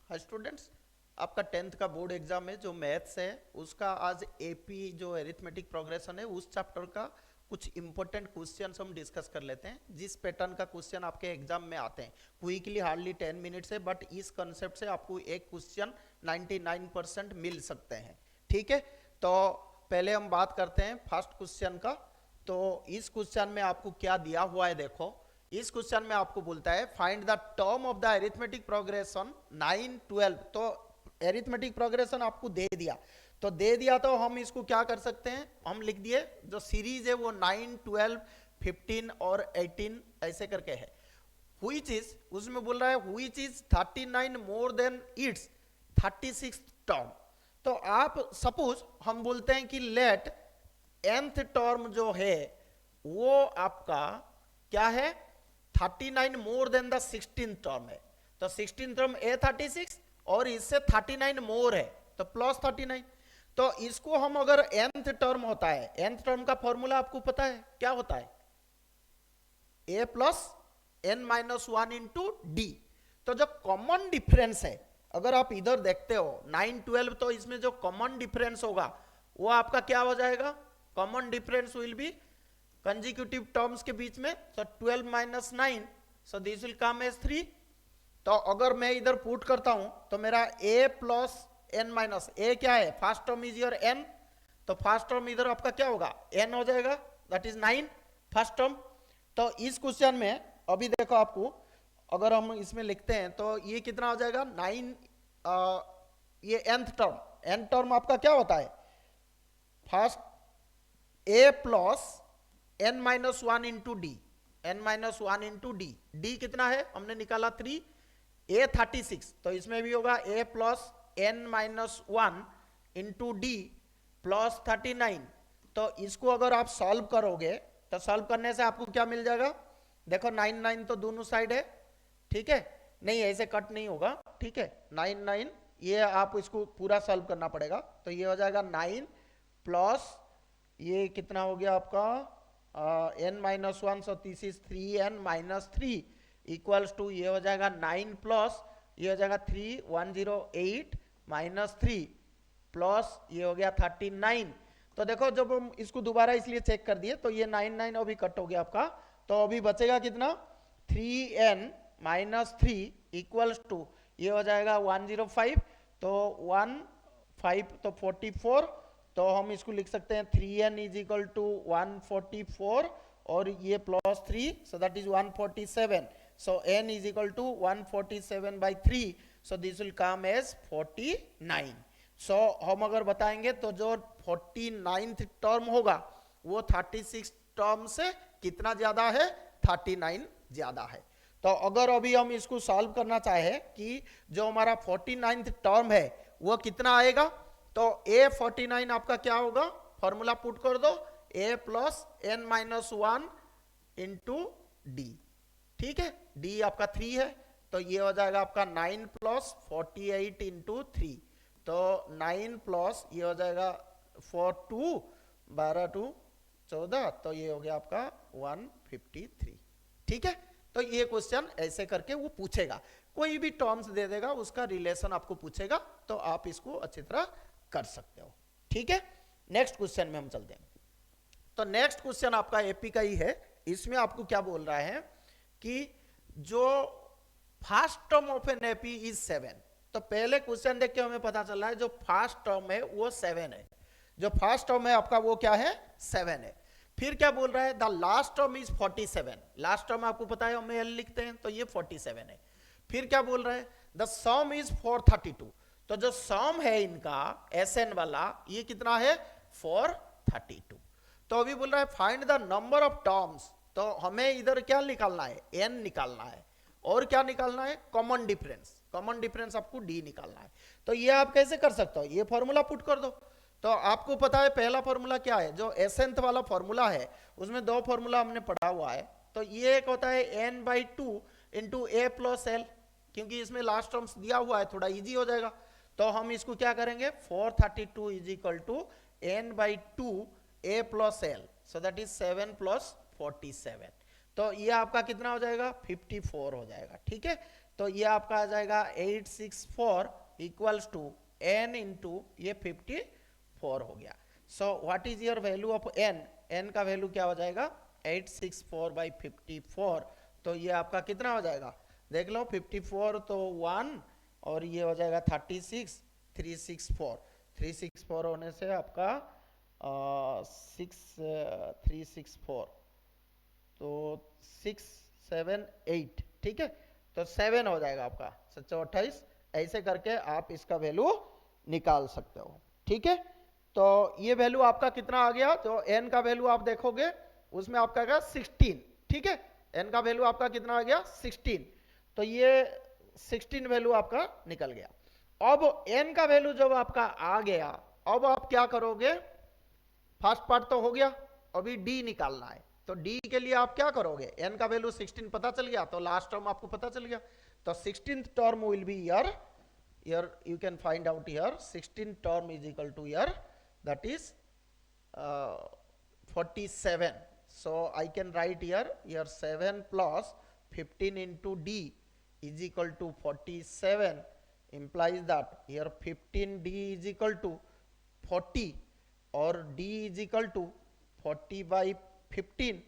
Hi students, आपका 10th का board exam है जो मैथ्स है उसका आज एपी जो एरिथमेटिक प्रोग्रेशन है उस चैप्टर का कुछ इंपॉर्टेंट क्वेश्चंस हम डिस्कस कर लेते हैं। जिस पैटर्न का क्वेश्चन आपके एग्जाम में आते हैं क्विकली हार्डली 10 मिनट्स है, बट इस कंसेप्ट से आपको एक क्वेश्चन 99% मिल सकते हैं। ठीक है, तो पहले हम बात करते हैं फर्स्ट क्वेश्चन का। तो इस क्वेश्चन में आपको क्या दिया हुआ है, देखो इस क्वेश्चन में आपको बोलता है find the term of the arithmetic progression 9 12। तो एरिथमेटिक प्रोग्रेशन आपको दे दिया, तो दे दिया तो हम इसको क्या कर सकते हैं, हम लिख दिए जो सीरीज है वो 9 12 15 और 18 ऐसे करके है। व्हिच इज, उसमें बोल रहा है which is 39 more than it's 36 term. तो आप सपोज हम बोलते हैं कि लेट nth टर्म जो है वो आपका क्या है 39 मोर देन द 16 टर्म है। तो 16 टर्म ए 36 और इससे 39 मोर है तो प्लस 39। तो इसको हम अगर nth टर्म होता है, nth टर्म का फॉर्मूला आपको पता है क्या होता है, a plus n minus one into D. तो जो कॉमन डिफरेंस है, अगर आप इधर देखते हो 9 12, तो इसमें जो कॉमन डिफरेंस होगा वो आपका क्या हो जाएगा, common difference will be consecutive terms के बीच में, तो 12 minus 9, so this will come as 3। तो अगर मैं इधर पुट करता हूं तो मेरा a प्लस एन माइनस ए क्या है, first term is your n, तो फर्स्ट टर्म इधर आपका क्या होगा n हो जाएगा, दैट इज 9 फर्स्ट टर्म। तो इस क्वेश्चन में अभी देखो आपको अगर हम इसमें लिखते हैं तो ये कितना हो जाएगा 9, ये nth टर्म, n टर्म आपका क्या होता है first a plus n minus one into D, n minus one into D, D कितना है हमने निकाला 3, a 36, तो इसमें भी होगा a plus n minus one into D plus 39। तो इसको अगर आप सॉल्व करोगे तो सॉल्व करने से आपको क्या मिल जाएगा, देखो 9 9 तो दोनों साइड है, ठीक है, नहीं ऐसे कट नहीं होगा, ठीक है 9 9, ये आप इसको पूरा सॉल्व करना पड़ेगा। तो ये हो जाएगा 9 प्लस ये कितना हो गया आपका n minus one, so this is 3n minus 3 equals to ये हो जाएगा 9 प्लस ये हो जाएगा 3 108 माइनस 3 प्लस ये हो गया 39। तो देखो जब हम इसको दोबारा इसलिए चेक कर दिए तो ये 9 9 अभी कट हो गया आपका, तो अभी बचेगा कितना 3n माइनस 3 इक्वल्स टू ये हो जाएगा 105, तो 1 5 तो 44, तो हम इसको लिख सकते हैं 3n इज इक्वल टू 144 और ये plus 3, so that is 147, so n is equal to 147 by 3, so this will come as 49। So हम अगर बताएंगे तो जो 49th टर्म होगा वो 36 टर्म से कितना ज्यादा है, 39 ज्यादा है। तो अगर अभी हम इसको सॉल्व करना चाहे कि जो हमारा 49th टर्म है वो कितना आएगा, तो a 49 आपका क्या होगा, फॉर्मूला पुट कर दो a plus n minus one into D, ठीक है, d आपका 3 है, तो ये हो जाएगा आपका 9 प्लस 48 इंटू 3, तो 9 प्लस ये हो जाएगा 4 2 12 2 14, तो ये हो गया आपका 153, ठीक है। तो ये क्वेश्चन ऐसे करके वो पूछेगा, कोई भी टर्म्स दे देगा उसका रिलेशन आपको पूछेगा, तो आप इसको अच्छी तरह कर सकते हो, ठीक है। नेक्स्ट क्वेश्चन में हम चलते हैं। तो नेक्स्ट क्वेश्चन आपका एपी का ही है, इसमें आपको क्या बोल रहा है कि जो first term of an AP is 7। तो पहले क्वेश्चन देख के हमें पता चल रहा है जो फर्स्ट टर्म है वो 7 है, जो फर्स्ट टर्म है आपका वो क्या है 7 है। फिर क्या बोल रहा है the last term is 47, last term आपको पता है हम एल लिखते हैं, तो ये 47 है। फिर क्या बोल रहा है द सम इज 432, तो जो सम है इनका एसएन वाला ये कितना है 432। तो अभी बोल रहा है find the number of terms, तो हमें इधर क्या निकालना है n निकालना है और क्या निकालना है कॉमन डिफरेंस, कॉमन डिफरेंस आपको d निकालना है। तो ये आप कैसे कर सकते हो, ये फॉर्मूला पुट कर दो। तो आपको पता है पहला फॉर्मूला क्या है, जो एसेंथ वाला फॉर्मूला है उसमें दो फॉर्मूला हमने पढ़ा हुआ है, तो ये एक होता है n by 2 into A plus L, क्योंकि इसमें लास्ट टर्म्स दिया हुआ है थोड़ा इजी हो जाएगा। तो हम इसको क्या करेंगे 432 is equal to n by 2 a plus L, so that is 7 plus 47, तो ये आपका कितना हो जाएगा 54 हो जाएगा, ठीक है। तो ये आपका आ जाएगा 864 इक्वल्स टू n इंटू ये 54 हो गया। So what is your value of n? n का वैल्यू क्या हो जाएगा 864 बाई 54। तो ये आपका कितना हो जाएगा देख लो 54 तो 1 और ये हो जाएगा 36 364 होने से आपका 364 तो 6 7 8 ठीक है। तो 7 हो जाएगा आपका 728। ऐसे करके आप इसका वैल्यू निकाल सकते हो ठीक है। तो ये वैल्यू आपका कितना आ गया? तो n का वैल्यू आप देखोगे उसमें आपका आएगा 16 ठीक है। n का वैल्यू आपका कितना आ गया 16। तो ये 16 वैल्यू आपका निकल गया। अब n का वैल्यू जब आपका आ गया अब आप क्या करोगे? फर्स्ट पार्ट तो हो गया, अभी d निकालना है। तो d के लिए आप क्या करोगे? n का वैल्यू 16 पता चल गया तो लास्ट टर्म आपको पता चल गया। तो 16th term will be here you can find out here 16 term is equal to here that is 47. So I can write here 7 plus 15 into d is equal to 47 implies that here 15d is equal to 40 और d is equal to 40 by 15।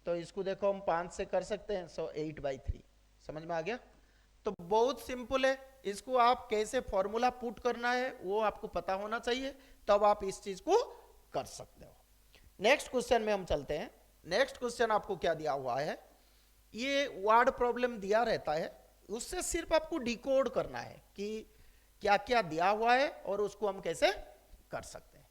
तो इसको देखो हम 5 से कर सकते हैं, सो 8/3। समझ में आ गया? तो बहुत सिंपल है, इसको आप कैसे फॉर्मूला पुट करना है वो आपको पता होना चाहिए, तब आप इस चीज को कर सकते हो। नेक्स्ट क्वेश्चन में हम चलते हैं। नेक्स्ट क्वेश्चन आपको क्या दिया हुआ है? ये वर्ड प्रॉब्लम दिया रहता है, उससे सिर्फ आपको डिकोड करना है कि क्या क्या दिया हुआ है और उसको हम कैसे कर सकते हैं।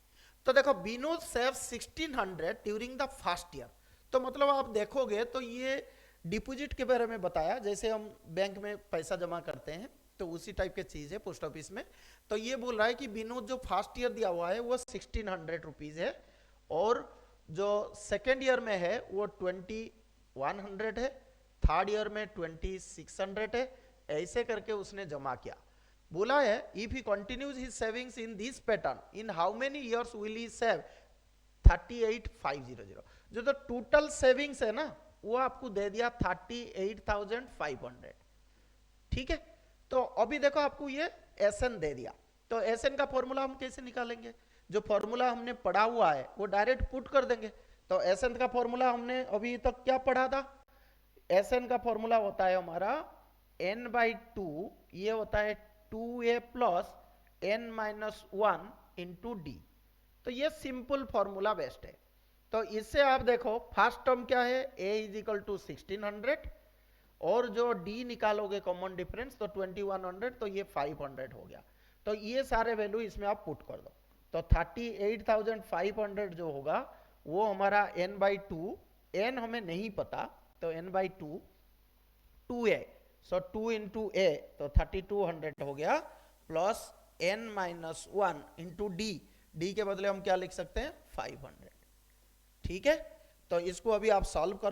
तो देखो Vinod save 1600 during the first year. तो मतलब आप देखोगे तो ये डिपॉजिट के बारे में बताया, जैसे हम बैंक में पैसा जमा करते हैं तो उसी टाइप की चीज है पोस्ट ऑफिस में। तो ये बोल रहा है कि विनोद जो फर्स्ट ईयर दिया हुआ है वो 1600 रुपीज है और जो सेकेंड ईयर में है वो 2100 है, थर्ड ईयर में 2600 है। ऐसे करके उसने जमा किया। बोला है if he continues his savings in this pattern in how many years will he save 38,500। जो तो टोटल सेविंग्स है ना वो आपको दे दिया 38,500 ठीक है। तो अभी देखो आपको ये एसएन दे दिया, तो एसएन का फॉर्मूला हम कैसे निकालेंगे? जो फॉर्मूला हमने पढ़ा हुआ है वो डायरेक्ट पुट कर देंगे। तो एसएन का फॉर्मूला हमने अभी तक क्या पढ़ा था? एसएन का फॉर्मूला होता है हमारा n/2, ये होता है 2a plus n-1 into D. तो ये सिंपल फॉर्मूला बेस्ट है। तो इससे आप देखो फर्स्ट टर्म क्या है a इज इक्वल टू 1600 और जो d निकालोगे कॉमन डिफरेंस तो 2100, तो ये 500 हो गया। तो ये सारे वैल्यू इसमें आप पुट कर दो। तो 38,500 जो होगा वो हमारा n/2, n हमें नहीं पता तो n/2 2a, so 2 into a तो 3200 हो गया plus n-1 into D. D के बदले हम क्या लिख सकते हैं 500 ठीक है। तो इसको अभी आप सॉल्व कर